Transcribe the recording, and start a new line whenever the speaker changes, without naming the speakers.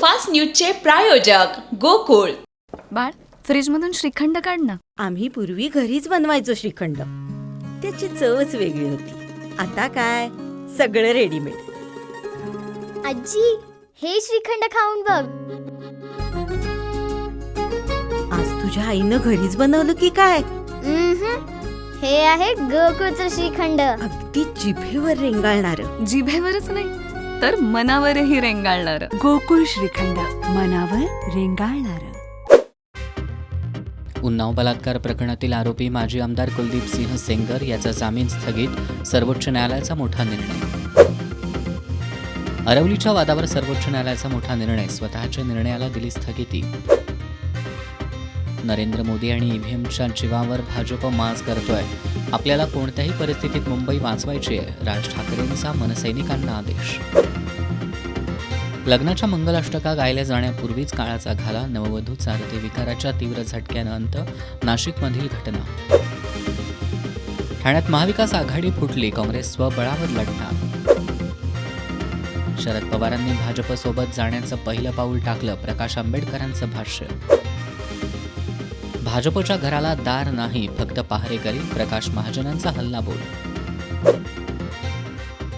Fast न्यूजचे प्रायोजक गोकुळ.
बाळ, फ्रीजमधून श्रीखंड काढ ना.
आम्ही पूर्वी घरीच बनवायचो श्रीखंड. त्याची चवच वेगळी होती. आता काय सगळं रेडीमेड.
आजी, हे श्रीखंड खाऊन बघ.
आज तुझ्या आईनं घरीच बनवलं की काय?
हे आहे गोकुळचं श्रीखंड.
अगदी जिभेवर रेंगाळणार.
जिभेवरच नाही तर मनावरही रेंगाळणार.
गोकुळ श्रीखंड, मनावर रेंगाळणार.
उन्नाव बलात्कार प्रकरणातील आरोपी माजी आमदार कुलदीप सिंह सेंगर याचा जामीन स्थगित, सर्वोच्च न्यायालयाचा मोठा निर्णय. अरवलीच्या वादावर सर्वोच्च न्यायालयाचा मोठा निर्णय, स्वतःच्या निर्णयाला दिली स्थगिती. नरेंद्र मोदी आणि ईव्हीएमच्या जीवावर भाजप माज करतोय. आपल्याला कोणत्याही परिस्थितीत मुंबई वाचवायची आहे, राज ठाकरेंचा मनसैनिकांना आदेश. लग्नाच्या मंगलाष्टका गायल्या जाण्यापूर्वीच काळाचा घाला, नववधूचा हृदयविकाराच्या तीव्र झटक्यानं अंत, नाशिकमधील घटना. ठाण्यात महाविकास आघाडी फुटली, काँग्रेस स्वबळावर लढणार. शरद पवारांनी भाजपसोबत जाण्याचं पहिलं पाऊल टाकलं, प्रकाश आंबेडकरांचं भाष्य. भाजपच्या घराला दार नाही, फक्त पहारेकरी, प्रकाश महाजनांचा हल्लाबोल.